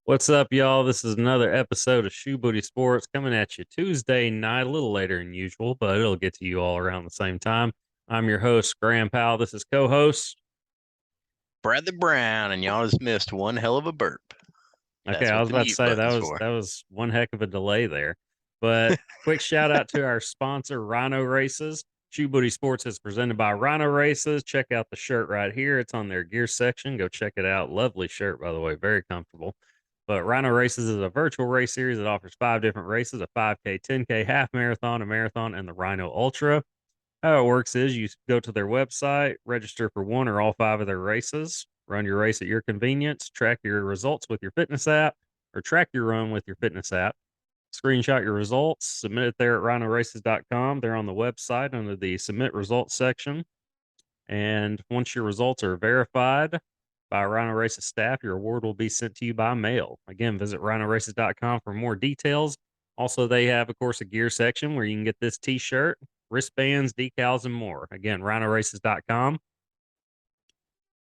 What's up, y'all? This is another episode of Shoe Booty Sports coming at you Tuesday night, a little later than usual, but it'll get to you all around the same time. I'm your host, Graham Powell. This is co-host. Bradley Brown, and y'all just missed one hell of a burp. Okay, That's I what was the about to mute say that button's was for. that was one heck of a delay there. But quick shout out to our sponsor, Rhino Races. Shoe Booty Sports is presented by Rhino Races. Check out the shirt right here. It's on their gear section. Go check it out. Lovely shirt, by the way, very comfortable. But Rhino Races is a virtual race series that offers 5 different races: a 5K, 10K, half marathon, a marathon, and the Rhino Ultra. How it works is you go to their website, register for one or all five of their races, run your race at your convenience, track your results with your fitness app, or track your run with your fitness app. Screenshot your results, submit it there at rhinoraces.com. They're on the website under the submit results section. And once your results are verified by Rhino Races staff, your award will be sent to you by mail. Again, visit rhinoraces.com for more details. Also, they have, of course, a gear section where you can get this t shirt, wristbands, decals, and more. Again, rhinoraces.com.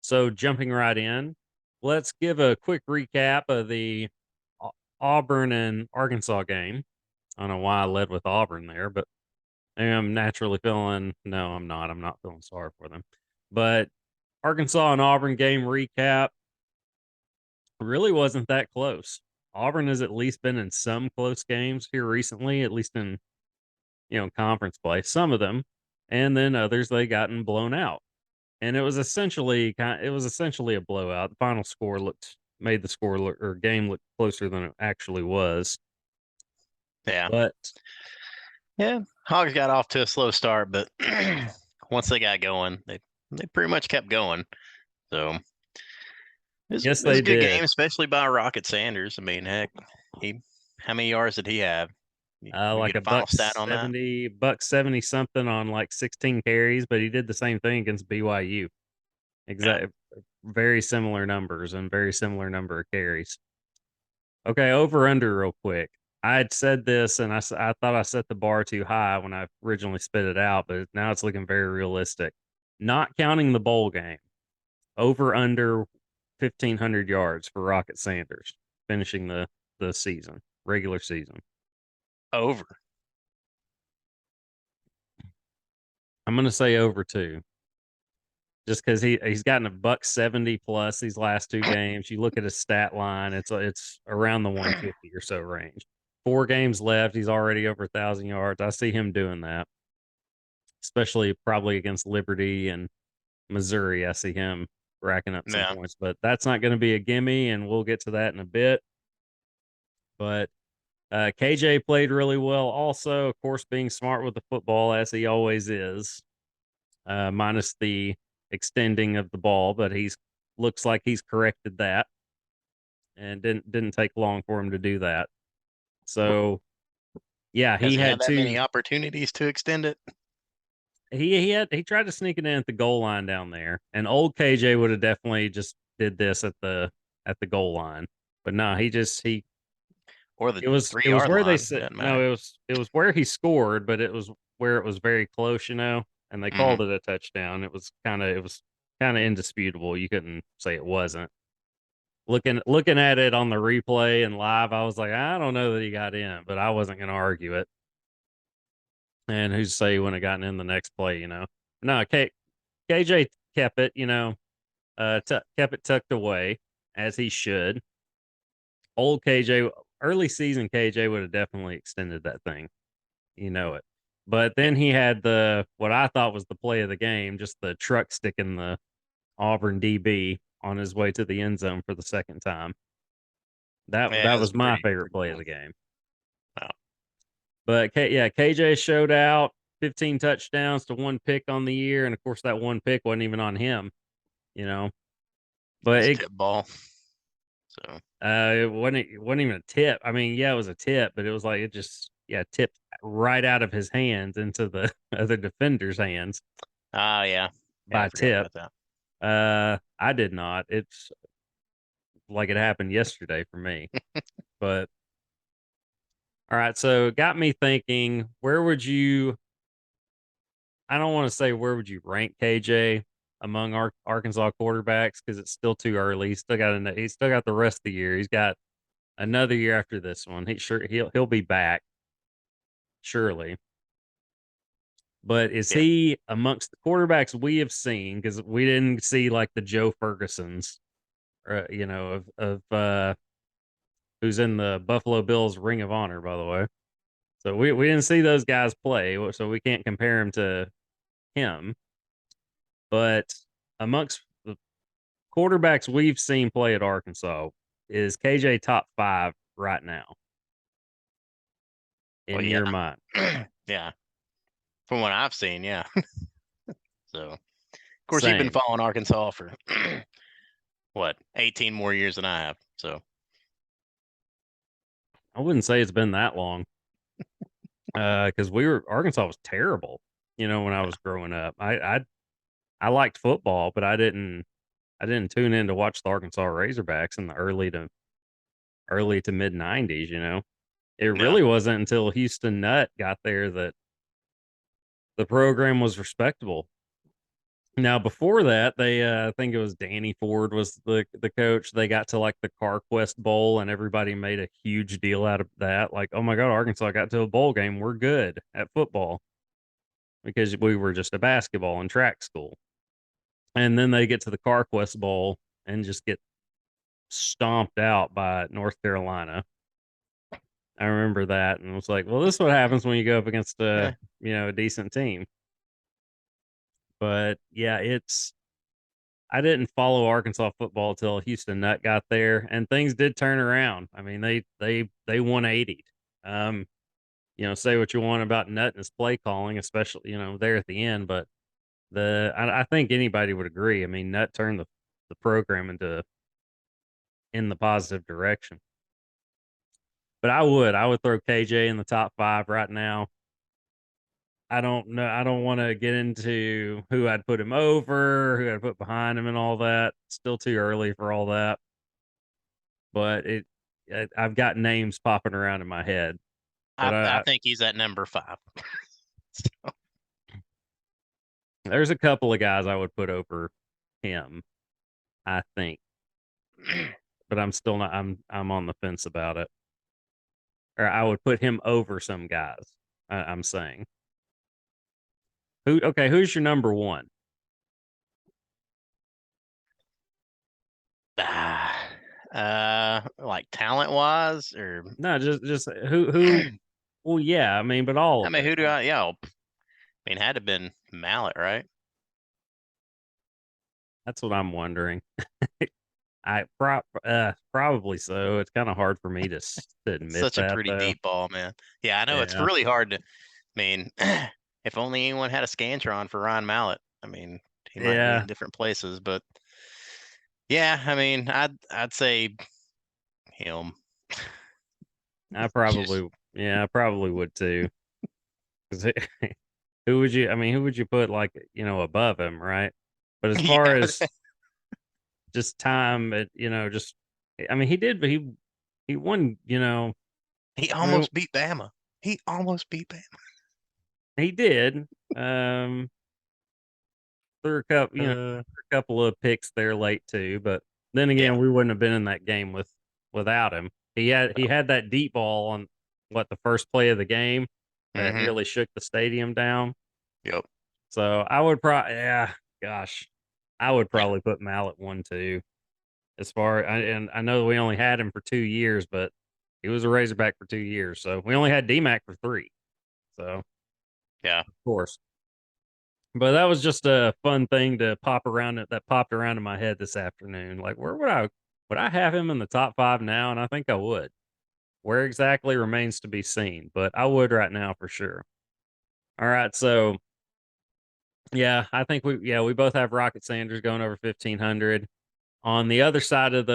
So, jumping right in, let's give a quick recap of the Auburn and Arkansas game. I don't know why I led with Auburn there, but I'm naturally feeling no, I'm not. I'm not feeling sorry for them. But Arkansas and Auburn game recap really wasn't that close. Auburn has at least been in some close games here recently, at least in conference play. Some of them, and then others they gotten blown out. And it was essentially a blowout. The final score made the score look or game look closer than it actually was. Yeah. But Yeah. Hogs got off to a slow start, but once they got going, they pretty much kept going. So yes, it was they a good game, did. especially by Rocket Sanders. I mean, heck, he how many yards did he have? We Like get a a final stat on that? buck 70 something on like 16 carries, but he did the same thing against BYU. Yeah. Exactly. Very similar numbers and very similar number of carries. Okay, over under real quick. I had said this and I thought I set the bar too high when I originally spit it out, but now it's looking very realistic. Not counting the bowl game, over under 1,500 yards for Rocket Sanders finishing the season, regular season. Over. I'm going to say over two, just because he's gotten a buck 70 plus these last two games. You look at his stat line; it's around the 150 or so range. 4 games left, he's already over 1,000 yards. I see him doing that, especially probably against Liberty and Missouri. I see him racking up some Yeah. points, but that's not going to be a gimme, and we'll get to that in a bit. But KJ played really well. Also, of course, being smart with the football as he always is, minus the extending of the ball, but he's looks like he's corrected that and didn't take long for him to do that. So yeah, Has he he had had that two. many opportunities to extend it? He tried to sneak it in at the goal line down there, and old KJ would have definitely just did this at the goal line. But no, he Or the it was three it was yard where they line? said Doesn't no, matter. it was where he scored, but it was where it was very close, and they Hmm. called it a touchdown. It was kind of indisputable. You couldn't say it wasn't. Looking at it on the replay and live, I was like, I don't know that he got in, but I wasn't going to argue it. And who's to say he wouldn't have gotten in the next play? No, KJ kept it, kept it tucked away as he should. Old KJ, early season KJ would have definitely extended that thing. You know it. But Yeah. then he had the what I thought was the play of the game, just the truck sticking the Auburn DB on his way to the end zone for the second time. Yeah, That it was was my favorite pretty play of cool. the game. Wow. But KJ showed out, 15 touchdowns to one pick on the year, and of course that one pick wasn't even on him, you know. But It's tip ball. So it wasn't even a tip. I mean, yeah, it was a tip, but it was like it just tipped right out of his hands into the other defender's hands yeah. Yeah, I by forgot tip. about that. I did not. It's like it happened yesterday for me. But all right, so it got me thinking, where would you I don't want to say where would you rank KJ among Arkansas quarterbacks because it's still too early. He's still got the rest of the year. He's got another year after this one. He'll be back surely. But is Yeah. he amongst the quarterbacks we have seen? Because we didn't see like the Joe Fergusons, of who's in the Buffalo Bills Ring of Honor, by the way. So we didn't see those guys play, so we can't compare him to him. But amongst the quarterbacks we've seen play at Arkansas, is KJ top 5 right now Well, in yeah. your mind? Yeah. From what I've seen, yeah. So, of course, you've been Same. following Arkansas for what, 18 more years than I have. So, I wouldn't say it's been that long. Because Arkansas was terrible, when I was growing up. I liked football, but I didn't tune in to watch the Arkansas Razorbacks in the early to mid '90s. It yeah. really wasn't until Houston Nutt got there that the program was respectable. Now before that, I think it was Danny Ford was the coach. They got to like the CarQuest Bowl, and everybody made a huge deal out of that. Like, oh my God, Arkansas got to a bowl game. We're good at football because we were just a basketball and track school. And then they get to the CarQuest Bowl and just get stomped out by North Carolina. I remember that and was like, well, this is what happens when you go up against Yeah. a decent team. But yeah, I didn't follow Arkansas football till Houston Nutt got there, and things did turn around. I mean, they 180'd. Say what you want about Nutt and his play calling, especially there at the end, but I think anybody would agree. I mean, Nutt turned the program in the positive direction. But I would throw KJ in the top 5 right now. I don't know. I don't want to get into who I'd put him over, who I'd put behind him, and all that. Still too early for all that. But I've got names popping around in my head. But I think he's at number 5. there's a couple of guys I would put over him, I think. But I'm still not. I'm on the fence about it. Or I would put him over some guys. I'm saying. Who? Okay, who's your number one? Like talent wise, or No, just who. Well, yeah, I mean, but all I of mean, it. who do I? Yeah, I mean, had to been Mallet, right? That's what I'm wondering. Probably so. It's kind of hard for me to admit Such a that pretty though. deep ball, man. Yeah, I know it's Yeah, really hard to. I mean, if only anyone had a Scantron for Ryan Mallett. I mean, he might be yeah. in different places, but yeah, I mean, I'd say him. Just I probably would too. 'Cause who would you? I mean, who would you put like above him, right? But as far yeah, as just time, just I mean, he did, but he won. he I mean, almost beat Bama. He almost beat Bama. he did. Um, threw Uh, a couple of picks there late too, but then yeah. again, we wouldn't have been in that game without him. He had that deep ball on the first play of the game that Mm-hmm. really shook the stadium down. Yep. So I would probably, yeah, gosh, I would Yeah. probably put Mallet 1-2. And I know we only had him for 2 years, but he was a Razorback for 2 years. So we only had DMAC for 3. So of Yeah. course. But that was just a fun thing to that popped around in my head this afternoon. Like, where would I have him in the top 5 now? And I think I would. Where exactly remains to be seen, but I would right now for sure. All right, so yeah, I think we both have Rocket Sanders going over 1500. On the other side of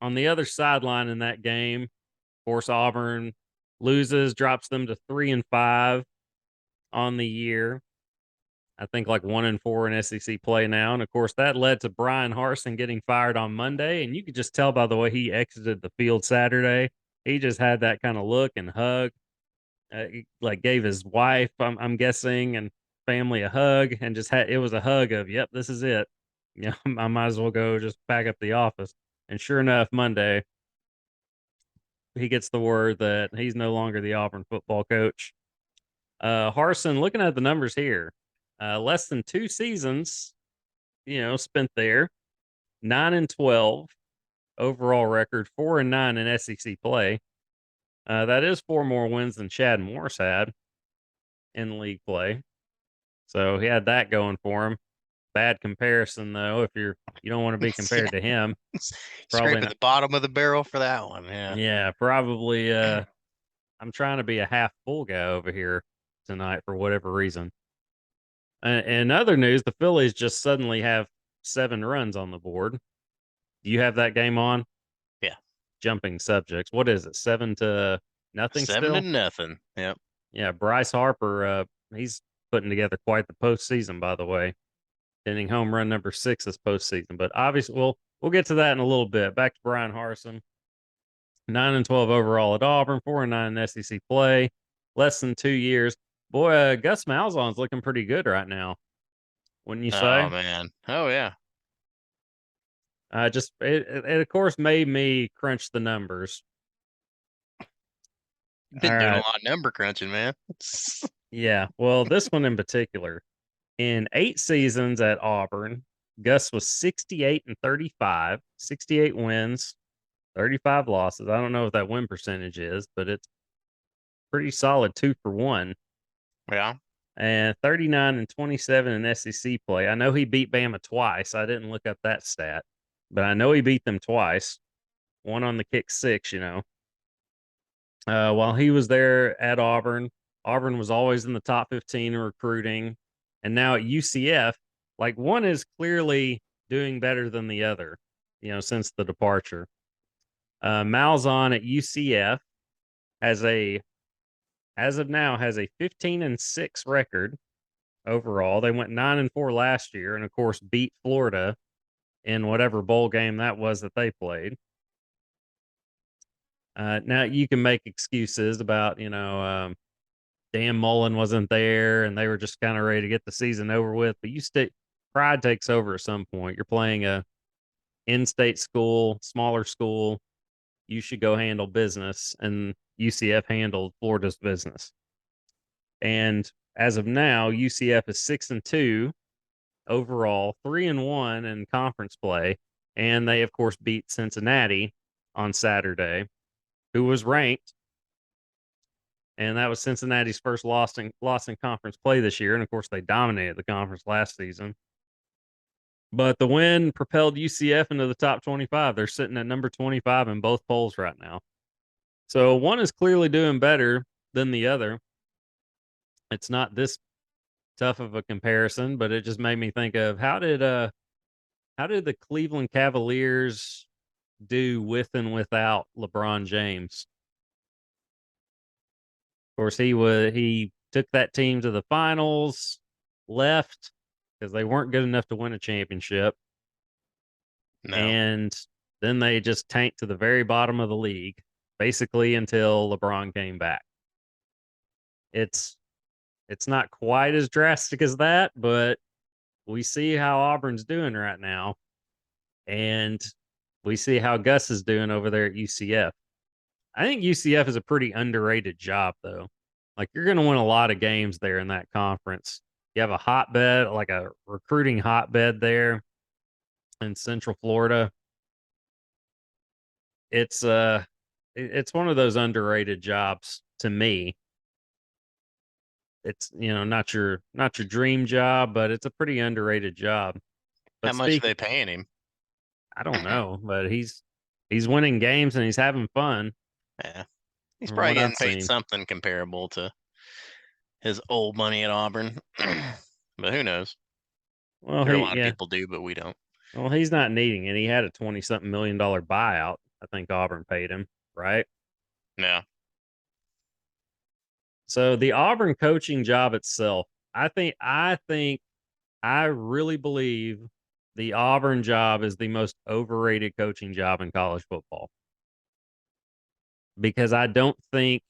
on the other sideline in that game, of course Auburn loses, drops them to 3-5 on the year. I think like 1-4 in SEC play now. And of course, that led to Bryan Harsin getting fired on Monday. And you could just tell by the way he exited the field Saturday. He just had that kind of look and hug, he, like gave his wife, I'm guessing, and family a hug, and it was a hug of, yep, this is it. I might as well go just pack up the office. And sure enough, Monday, he gets the word that he's no longer the Auburn football coach. Harsin, looking at the numbers here, less than 2 seasons, spent there. 9-12 overall record, 4-9 in SEC play. That is 4 more wins than Chad Morris had in league play. So he had that going for him. Bad comparison though. If you don't want to be compared to him, probably Scraping not. the bottom of the barrel for that one. Yeah. Yeah, probably. I'm trying to be a half full guy over here tonight for whatever reason. In other news, the Phillies just suddenly have 7 runs on the board. Do you have that game on? Yeah. Jumping subjects. What is it? 7-0 7 still? to nothing. Yep. Yeah, Bryce Harper, he's putting together quite the postseason, by the way. Hitting home run number 6 this postseason. But obviously, we'll get to that in a little bit. Back to Bryan Harsin. 9-12 overall at Auburn, 4-9 in SEC play, less than 2 years. Boy, Gus Malzahn's looking pretty good right now. Wouldn't you say? Oh man. Oh yeah. Just it of course made me crunch the numbers. Been All doing a right. lot of number crunching, man. Yeah. Well, this one in particular, in 8 seasons at Auburn, Gus was 68-35, 68 wins, 35 losses. I don't know what that win percentage is, but it's pretty solid 2 for 1. Yeah. And 39-27 in SEC play. I know he beat Bama twice. I didn't look up that stat, but I know he beat them twice. One on the kick 6. While he was there at Auburn, Auburn was always in the top 15 in recruiting. And now at UCF, like one is clearly doing better than the other, since the departure. Malzahn at UCF has as of now, has a 15-6 record overall. They went 9-4 last year, and of course beat Florida in whatever bowl game that was that they played. Now you can make excuses about Dan Mullen wasn't there and they were just kind of ready to get the season over with, but pride takes over at some point. You're playing a in-state school, smaller school. You should go handle business, and UCF handled Florida's business. And as of now, UCF is 6-2 overall, 3-1 in conference play, and they of course beat Cincinnati on Saturday, who was ranked, and that was Cincinnati's first loss in conference play this year, and of course they dominated the conference last season. But the win propelled UCF into the top 25. They're sitting at number 25 in both polls right now. So one is clearly doing better than the other. It's not this tough of a comparison, but it just made me think of how did the Cleveland Cavaliers do with and without LeBron James? Of course, he took that team to the finals, left because they weren't good enough to win a championship, No. and then they just tanked to the very bottom of the league, basically until LeBron came back. It's not quite as drastic as that, but we see how Auburn's doing right now, and we see how Gus is doing over there at UCF. I think UCF is a pretty underrated job, though. Like, you're going to win a lot of games there in that conference. You have a hotbed, like a recruiting hotbed there in Central Florida. It's one of those underrated jobs to me. It's not your dream job, but it's a pretty underrated job. But How much are they paying him? I don't know, but he's winning games and he's having fun. Yeah. He's From probably what getting I've paid seen. something comparable to his old money at Auburn. But who knows? Well, There are a lot of people do, but we don't. Well, he's not needing it. He had a 20-something million dollar buyout. I think Auburn paid him, right? Yeah. So the Auburn coaching job itself, I really believe the Auburn job is the most overrated coaching job in college football. Because I don't think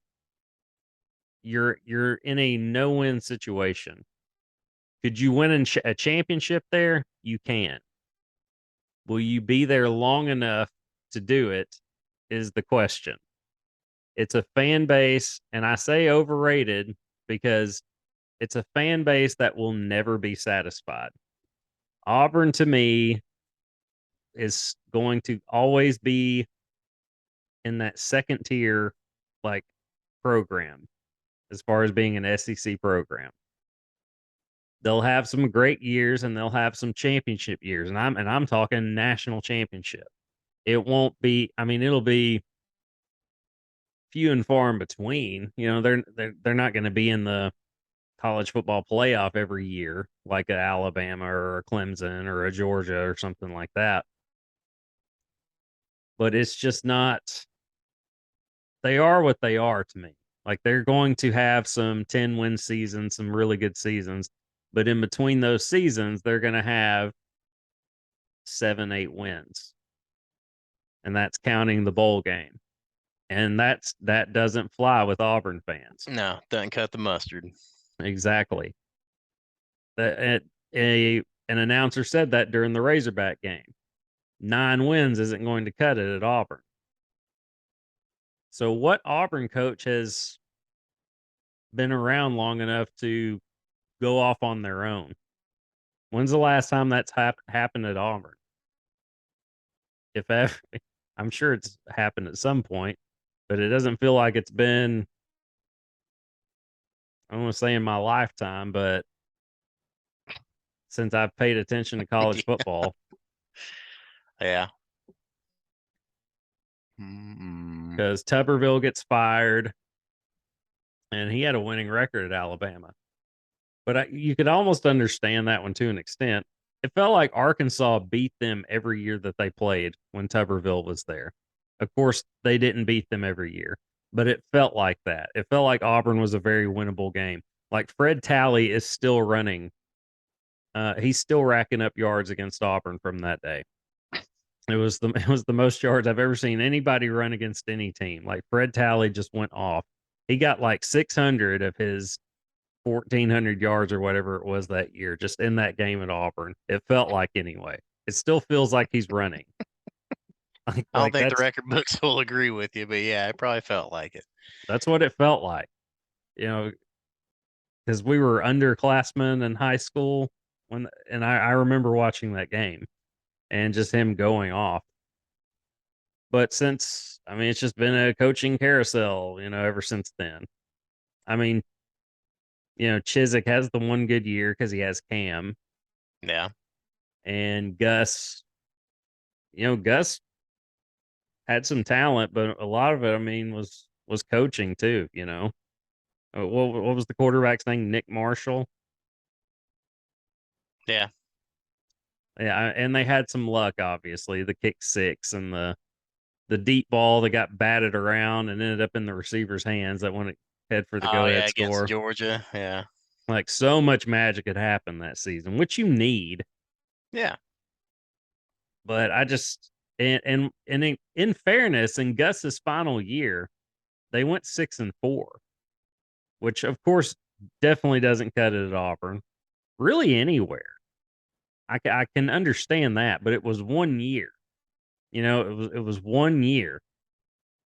you're in a no-win situation. Could you win a championship there? You can. Will you be there long enough to do it is the question. It's a fan base, and I say overrated because it's a fan base that will never be satisfied. Auburn to me is going to always be in that second tier like program as far as being an SEC program. They'll have some great years and they'll have some championship years, and I'm talking national championship. It won't be, I mean, it'll be few and far in between. You know, they're not going to be in the college football playoff every year like a Alabama or a Clemson or a Georgia or something like that. But it's just not, they are what they are to me. Like they're going to have some 10-win seasons, some really good seasons, but in between those seasons, they're going to have 7, 8 wins. And that's counting the bowl game. And that doesn't fly with Auburn fans. No, doesn't cut the mustard. Exactly. An announcer said that during the Razorback game. 9 wins isn't going to cut it at Auburn. So what Auburn coach has been around long enough to go off on their own? When's the last time that's happened at Auburn? If ever, I'm sure it's happened at some point, but it doesn't feel like it's been, I don't want to say in my lifetime, but since I've paid attention to college football. Yeah. Because Tuberville gets fired, and he had a winning record at Alabama. But you could almost understand that one to an extent. It felt like Arkansas beat them every year that they played when Tuberville was there. Of course, they didn't beat them every year, but it felt like that. It felt like Auburn was a very winnable game. Like Fred Talley is still running. He's still racking up yards against Auburn from that day. It was the most yards I've ever seen anybody run against any team. Like Fred Talley just went off. He got like 600 of his 1,400 yards or whatever it was that year, just in that game at Auburn. It felt like anyway. It still feels like he's running. I don't think the record books will agree with you, but yeah, it probably felt like it. That's what it felt like. You know, because we were underclassmen in high school and I remember watching that game and just him going off. But since, I mean, it's just been a coaching carousel, you know, ever since then. I mean, you know, Chiswick has the one good year because he has Cam. Yeah. And Gus, you know, Gus had some talent, but a lot of it, I mean, was coaching too, you know. What was the quarterback's name? Nick Marshall. Yeah. Yeah, and they had some luck, obviously. The kick six and the deep ball that got batted around and ended up in the receiver's hands that went head for the go-ahead score against Georgia. Yeah. Like so much magic had happened that season, which you need. Yeah. But I just and in fairness, in Gus's final year, they went 6-4, which of course definitely doesn't cut it at Auburn. Really anywhere. I can understand that, but it was 1 year. You know, it was 1 year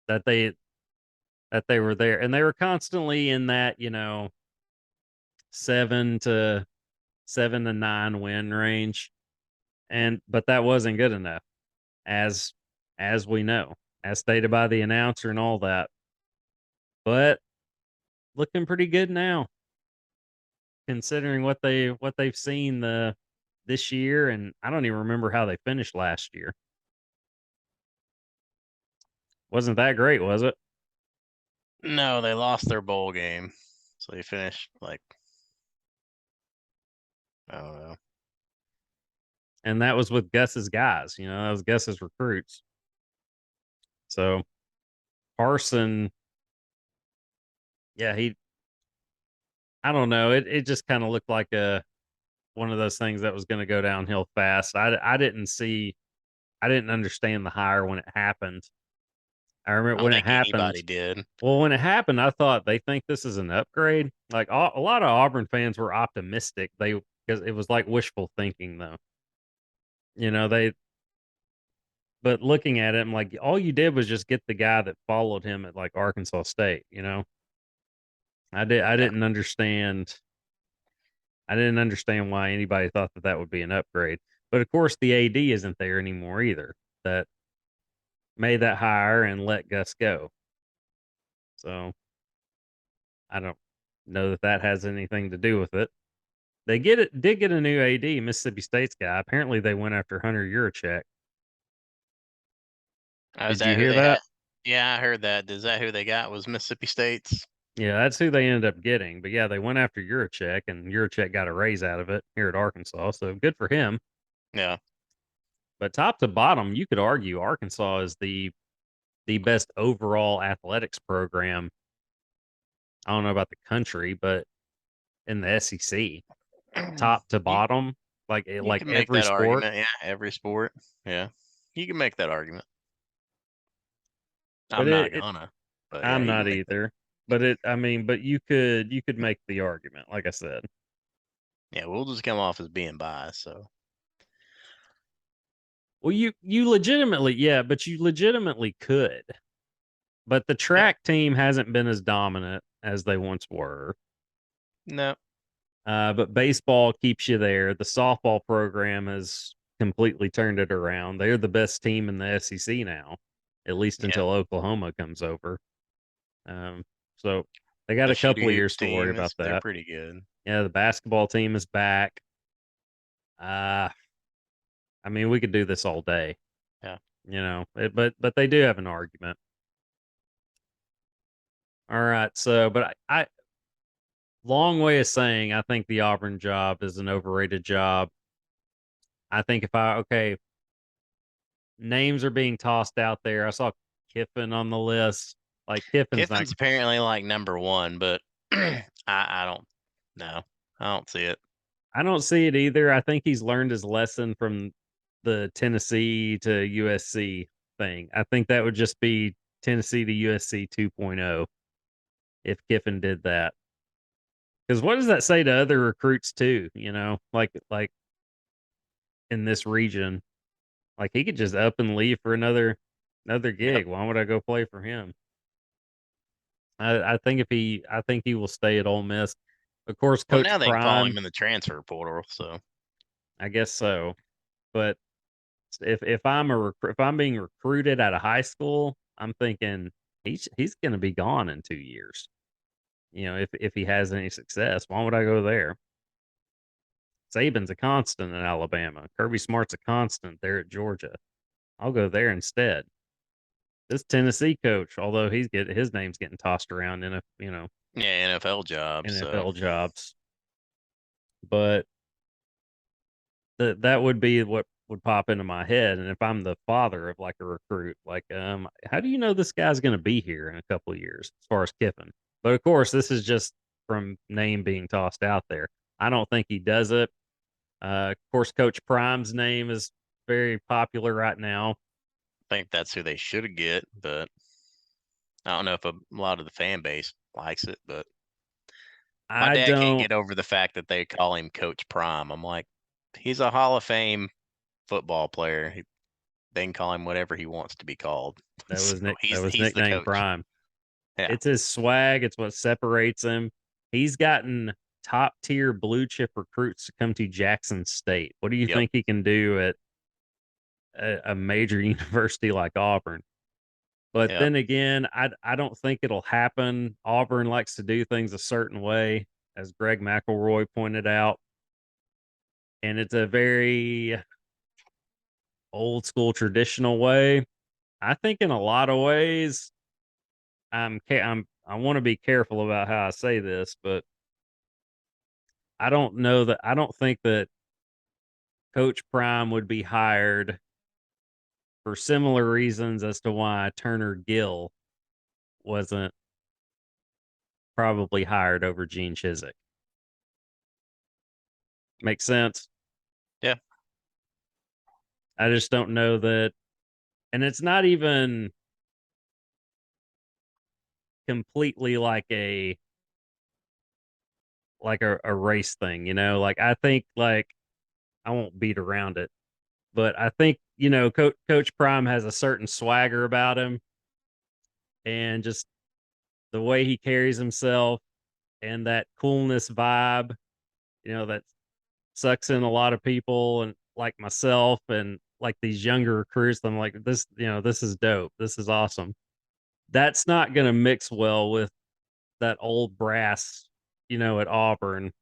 that they were there, and they were constantly in that, you know, 7 to 9 win range. But that wasn't good enough, as we know, as stated by the announcer and all that. But looking pretty good now, considering what they've seen this year, and I don't even remember how they finished last year. Wasn't that great, was it? No, they lost their bowl game, so they finished like, I don't know. And that was with Gus's guys, you know, that was Gus's recruits. So Harsin, yeah, I don't know. It just kind of looked like one of those things that was going to go downhill fast. I didn't understand the hire when it happened. I remember when it happened. Anybody did. Well, when it happened, I thought they think this is an upgrade. Like a lot of Auburn fans were optimistic. Because it was like wishful thinking, though. You know, but looking at it, I'm like, all you did was just get the guy that followed him at like Arkansas State. You know, I Yeah. didn't understand. I didn't understand why anybody thought that that would be an upgrade. But of course, the AD isn't there anymore either. That made that hire and let Gus go. So I don't know that that has anything to do with it. They did get a new AD, Mississippi State's guy. Apparently, they went after Hunter Yurachek. Is Did you that who hear they had? that? Yeah, I heard that. Is that who they got? Was Mississippi State's? Yeah, that's who they ended up getting. But yeah, they went after Yurachek, and Yurachek got a raise out of it here at Arkansas. So good for him. Yeah. But top to bottom, you could argue Arkansas is the best overall athletics program. I don't know about the country, but in the SEC, top to You bottom, you like can make every that sport. argument. Yeah, every sport. Yeah, you can make that argument. But I'm not gonna, but yeah, I'm you can not make that. either. But but you could make the argument, like I said. Yeah, we'll just come off as being biased. So Well, you legitimately, yeah, but you legitimately could. But the yeah, track team hasn't been as dominant as they once were. no, But baseball keeps you there. The softball program has completely turned it around. They're the best team in the SEC now, at least yeah, until Oklahoma comes over. Um, so they got the a couple shooty of hoops years to worry team about is they're that. pretty good. Yeah, the basketball team is back. Uh, I mean, we could do this all day, Yeah. but they do have an argument. All right, so I long way of saying I think the Auburn job is an overrated job. I think if I okay, names are being tossed out there. I saw Kiffin on the list. Like Kiffin's not. Kiffin's apparently like number one, but I don't know. I don't see it. I don't see it either. I think he's learned his lesson from the Tennessee to USC thing. I think that would just be Tennessee to USC 2.0 if Kiffin did that. Because what does that say to other recruits too? You know, like in this region, like he could just up and leave for another Yep. gig. Why would I go play for him? I think I think he will stay at Ole Miss. Of course, Well, Coach now they can call Prime, him in the transfer portal. So I guess so. But if I'm being recruited out of high school, I'm thinking he's going to be gone in 2 years. You know, if he has any success, why would I go there? Saban's a constant in Alabama. Kirby Smart's a constant there at Georgia. I'll go there instead. This Tennessee coach, although his name's getting tossed around in a yeah, NFL job. So NFL jobs, but that would be what would pop into my head. And if I'm the father of like a recruit, like, how do you know this guy's going to be here in a couple of years as far as Kiffin? But of course, this is just from name being tossed out there. I don't think he does it. Of course, Coach Prime's name is very popular right now. I think that's who they should get, but I don't know if a lot of the fan base likes it. But my I dad can't don't. get over the fact that they call him Coach Prime. I'm like, he's a Hall of Fame football player. They can call him whatever he wants to be called. So That was he's the nickname coach. Prime. Yeah. It's his swag. It's what separates him. He's gotten top tier blue chip recruits to come to Jackson State. What do you Yep. think he can do at a major university like Auburn? But Yep. then again, I don't think it'll happen. Auburn likes to do things a certain way, as Greg McElroy pointed out, and it's a very old school traditional way. I think in a lot of ways, I want to be careful about how I say this, but I don't think that Coach Prime would be hired for similar reasons as to why Turner Gill wasn't probably hired over Gene Chiswick. Makes sense. Yeah. I just don't know that, and it's not even completely like a race thing, you know. Like I think like I won't beat around it, but I think Coach Prime has a certain swagger about him, and just the way he carries himself and that coolness vibe, that sucks in a lot of people and like myself and like these younger recruits. I'm like, this is dope. This is awesome. That's not going to mix well with that old brass, at Auburn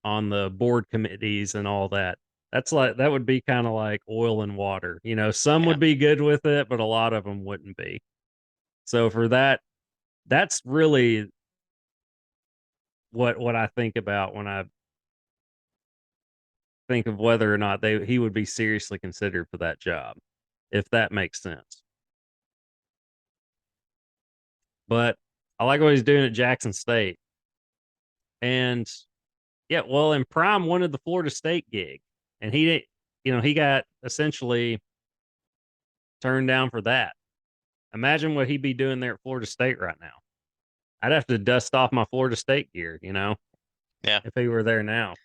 on the board committees and all that. That would be kind of like oil and water. Some Yeah. would be good with it, but a lot of them wouldn't be. So for that, that's really what I think about when I think of whether or not he would be seriously considered for that job, if that makes sense. But I like what he's doing at Jackson State. And yeah, well, and Prime wanted the Florida State gig, and he didn't, he got essentially turned down for that. Imagine what he'd be doing there at Florida State right now. I'd have to dust off my Florida State gear, Yeah. if he were there now.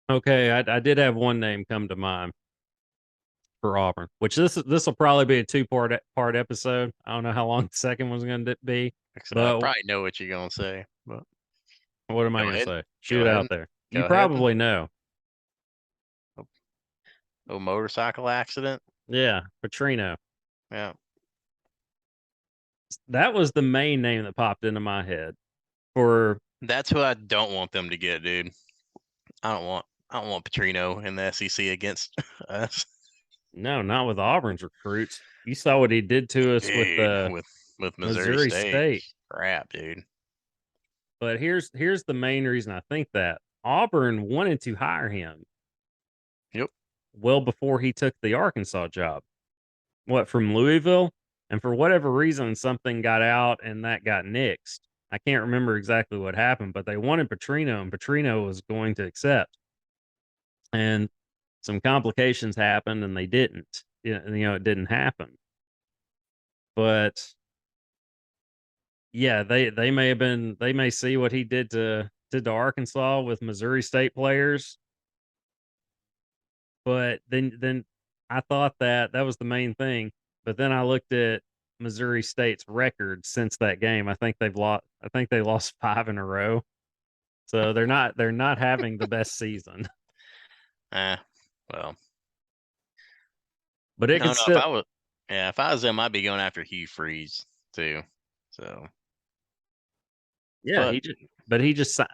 Okay, I did have one name come to mind for Auburn, which this will probably be a two-part episode. I don't know how long the second one's going to be, I but probably know what you're gonna say, but what am I go going to ahead. say? Go Shoot it ahead. out there. You Go ahead. probably know. A motorcycle accident. Yeah, Petrino. Yeah. That was the main name that popped into my head for. That's who I don't want them to get, dude. I don't want Petrino in the SEC against us. No, not with Auburn's recruits. You saw what he did to us with Dude, with Missouri Missouri State. State. Crap, dude. But here's the main reason I think that Auburn wanted to hire him. Yep. Well before he took the Arkansas job. What, from Louisville? And for whatever reason, something got out and that got nixed. I can't remember exactly what happened, but they wanted Petrino, and Petrino was going to accept. And some complications happened, and they didn't. It didn't happen. But yeah, they may see what he did to Arkansas with Missouri State players. But then I thought that was the main thing. But then I looked at Missouri State's record since that game. I think they lost 5 in a row. So they're not having the best season. Well. But it No, could still. If I was them, I'd be going after Hugh Freeze too. So Yeah,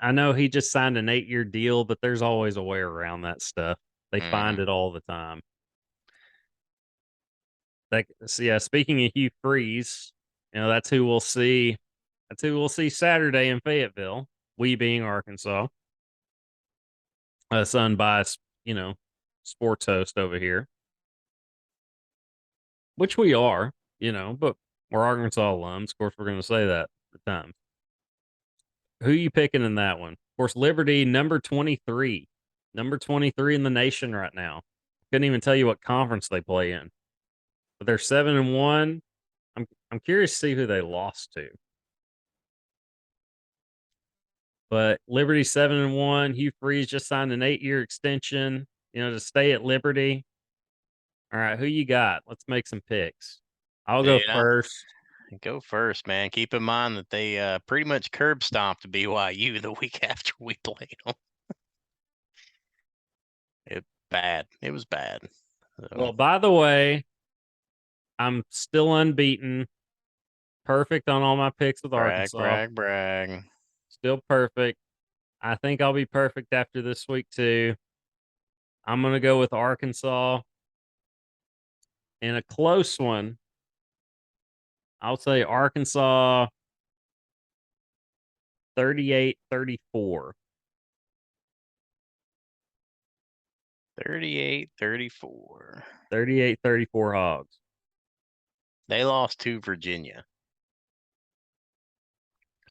I know he just signed an 8-year deal, but there's always a way around that stuff. They find it all the time. So yeah, speaking of Hugh Freeze, that's who we'll see. That's who we'll see Saturday in Fayetteville. We being Arkansas, son by sports host over here, which we are, but we're Arkansas alums. Of course, we're going to say that at the time. Who you picking in that one? Of course, Liberty, number 23 in the nation right now. Couldn't even tell you what conference they play in, but they're 7-1. I'm curious to see who they lost to. But Liberty 7-1. Hugh Freeze just signed an 8-year extension, to stay at Liberty. All right, who you got? Let's make some picks. I'll go first. Go first, man. Keep in mind that they pretty much curb stomped BYU the week after we played them. It was bad. So. Well, by the way, I'm still unbeaten. Perfect on all my picks with Arkansas. Brag. Still perfect. I think I'll be perfect after this week too. I'm going to go with Arkansas. In a close one, I'll say Arkansas 38-34. 38-34. 38-34 Hogs. They lost to Virginia.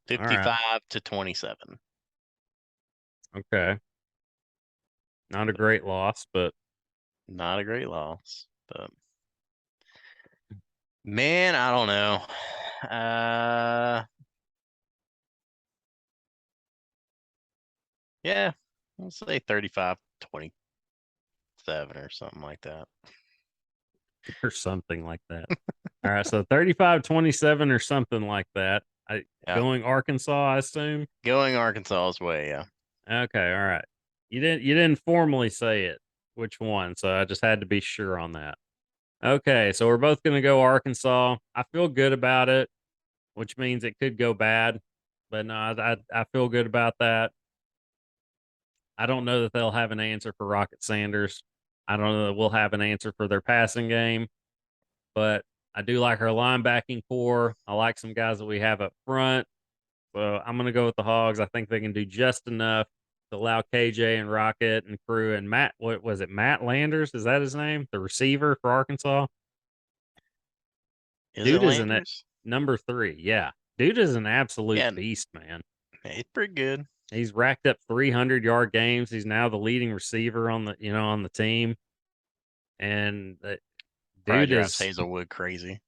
55-27. Okay. Not a great loss, but not a great loss. But man, I don't know. Yeah, I'll say 35. 27 or something like that. or something like that. All right, so 35-27 or something like that. Yeah. Going Arkansas, I assume. Going Arkansas's way, yeah. Okay, all right. You didn't formally say it which one, so I just had to be sure on that. Okay, so we're both going to go Arkansas. I feel good about it, which means it could go bad, but no, I feel good about that. I don't know that they'll have an answer for Rocket Sanders. I don't know that we'll have an answer for their passing game, but I do like our linebacking core. I like some guys that we have up front. So I'm going to go with the Hogs. I think they can do just enough to allow KJ and Rocket and crew and Matt. What was it? Matt Landers? Is that his name? The receiver for Arkansas? Is it Dude is an Landers? number 3. Yeah. Dude is an absolute Yeah, beast, man. he's pretty good. He's racked up 300-yard games. He's now the leading receiver on the team. And Probably dude drives is, Hazelwood crazy.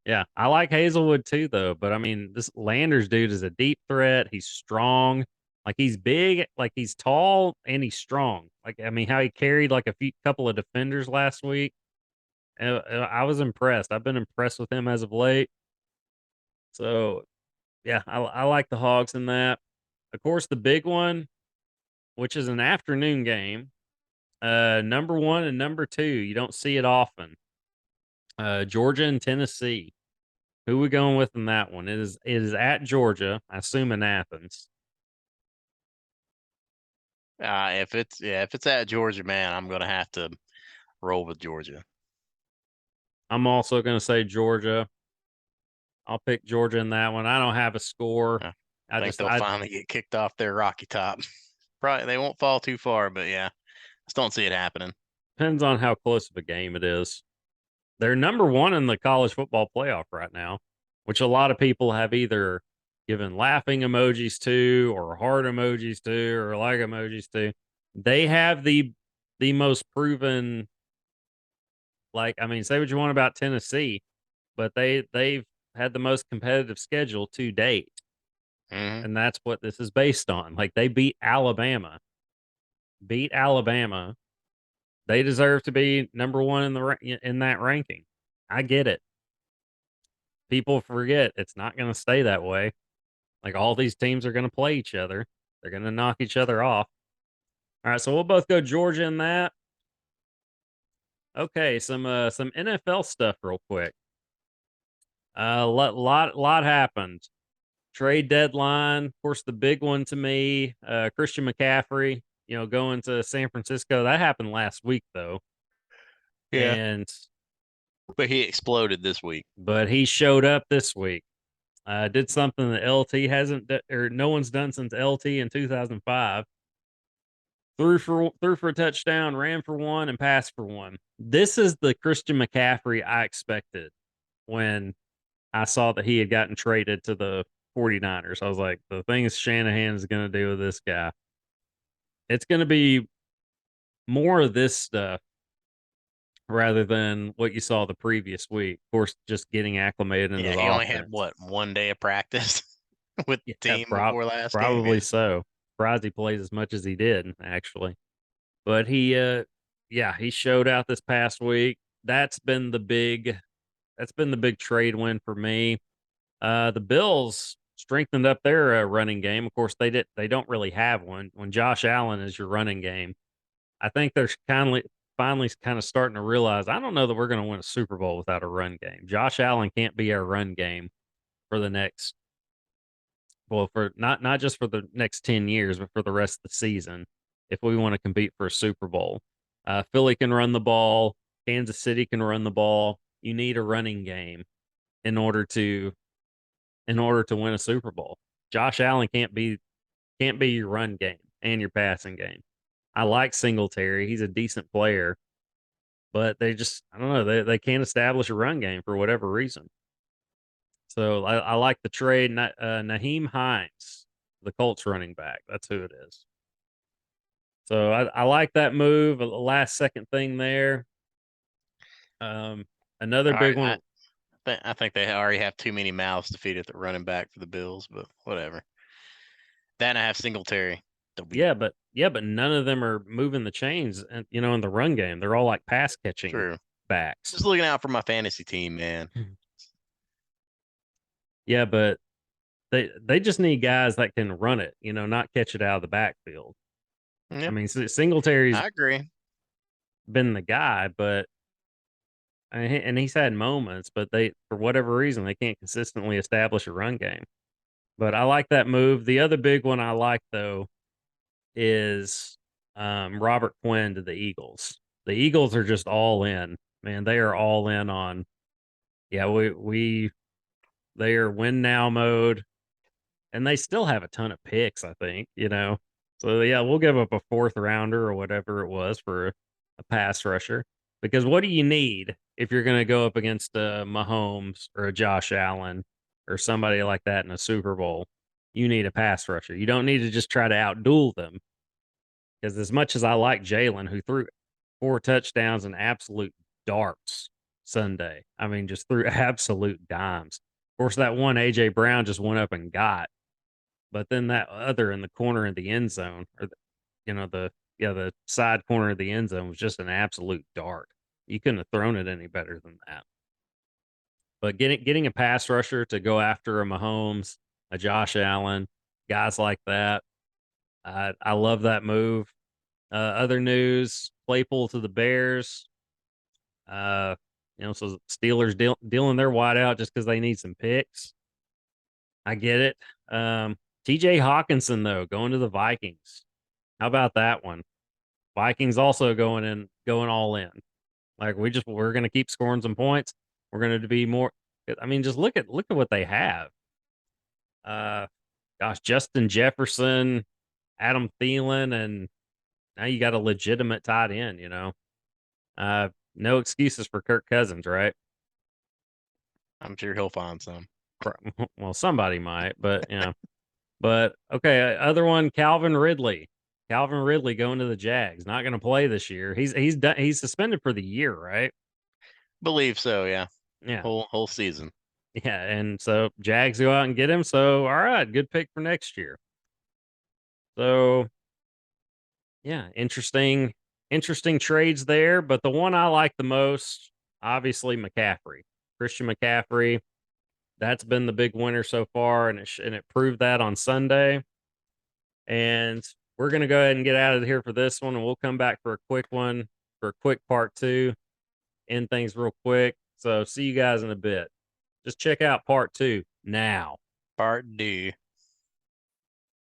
yeah, I like Hazelwood too, though. But I mean, this Landers dude is a deep threat. He's strong. Like he's big, like he's tall and he's strong. Like I mean, how he carried like a couple of defenders last week. I was impressed. I've been impressed with him as of late. So yeah, I like the Hogs in that. Of course, the big one, which is an afternoon game. Number 1 and number 2, you don't see it often. Georgia and Tennessee. Who we going with in that one? It is at Georgia, I assume in Athens. If it's at Georgia, man, I'm gonna have to roll with Georgia. I'm also going to say Georgia. I'll pick Georgia in that one. I don't have a score. I I think just they'll I finally get kicked off their rocky top. Probably they won't fall too far, but yeah, just don't see it happening. depends on how close of a game it is. They're number 1 in the college football playoff right now, which a lot of people have either given laughing emojis to or heart emojis to or like emojis to. They have the most proven, like I mean, say what you want about Tennessee, but they've had the most competitive schedule to date. Hmm. And that's what this is based on. Like they beat Alabama. They deserve to be number 1 in that ranking. I get it. People forget it's not going to stay that way. Like all these teams are going to play each other. They're going to knock each other off. All right, so we'll both go Georgia in that. Okay, some NFL stuff real quick. Lot happened. Trade deadline, of course, the big one to me, Christian McCaffrey, going to San Francisco. That happened last week though. Yeah, And but he exploded this week. but he showed up this week. Did something that LT hasn't or no one's done since LT in 2005. Threw for a touchdown, ran for one, and passed for one. This is the Christian McCaffrey I expected when I saw that he had gotten traded to the 49ers. I was like, the things Shanahan is going to do with this guy, it's going to be more of this stuff rather than what you saw the previous week. Of course, just getting acclimated into Yeah, the he only had offense. what, 1 day of practice with the Yeah, team before last game. probably Yeah. so. Surprised he plays as much as he did, actually. But he showed out this past week. That's been the big trade win for me. The Bills strengthened up their running game. Of course, they don't really have one. When Josh Allen is your running game, I think they're finally kind of starting to realize I don't know that we're going to win a Super Bowl without a run game. Josh Allen can't be our run game for the next for not just for the next 10 years, but for the rest of the season if we want to compete for a Super Bowl. Philly can run the ball, Kansas City can run the ball. You need a running game in order to win a Super Bowl. Josh Allen can't be your run game and your passing game. I like Singletary. He's a decent player, but they just I don't know, they can't establish a run game for whatever reason. So I like the trade. Naheem Hines, the Colts running back. That's who it is. So I like that move. A last second thing there. Um, Another All big right, one. I think they already have too many mouths to feed at the running back for the Bills, but whatever. Then I have Singletary. but none of them are moving the chains, and in the run game, they're all like pass catching True. backs. Just looking out for my fantasy team, man. Yeah, but they just need guys that can run it, not catch it out of the backfield. I Yep, mean, Singletary's I agree. been the guy, but and he's had moments, but they for whatever reason they can't consistently establish a run game. But I like that move. The other big one I like though is Robert Quinn to the Eagles. The Eagles are just all in, man. They are all in on yeah, we they are win now mode, and they still have a ton of picks, I think. So yeah, we'll give up a fourth rounder or whatever it was for a pass rusher. Because what do you need if you're going to go up against a Mahomes or a Josh Allen or somebody like that in a Super Bowl? You need a pass rusher. You don't need to just try to outduel them. Because as much as I like Jalen, who threw 4 touchdowns and absolute darts Sunday, I mean, just threw absolute dimes. Of course, that one AJ Brown just went up and got, but then that other in the corner of the end zone, or the side corner of the end zone was just an absolute dart. You couldn't have thrown it any better than that. But getting a pass rusher to go after a Mahomes, a Josh Allen, guys like that, I love that move. Other news: Claypool to the Bears. So Steelers dealing their wideout just because they need some picks. I get it. TJ Hawkinson though going to the Vikings. How about that one? Vikings also going all in. Like we're gonna keep scoring some points. We're gonna be more. I mean, just look at what they have. Uh, gosh, Justin Jefferson, Adam Thielen, and now you got a legitimate tight end. No excuses for Kirk Cousins, right? I'm sure he'll find some. Well, somebody might, but But okay, other one, Calvin Ridley. Calvin Ridley going to the Jags. Not going to play this year. He's done. He's suspended for the year, right? Believe so, yeah. Yeah, Whole season. yeah. And so Jags go out and get him. So all right, good pick for next year. So yeah, interesting trades there. But the one I like the most, obviously McCaffrey, Christian McCaffrey. That's been the big winner so far, and it proved that on Sunday. And we're going to go ahead and get out of here for this one, and we'll come back for a quick one, for a quick part two, end things real quick. So see you guys in a bit. Just check out part two now. Part D.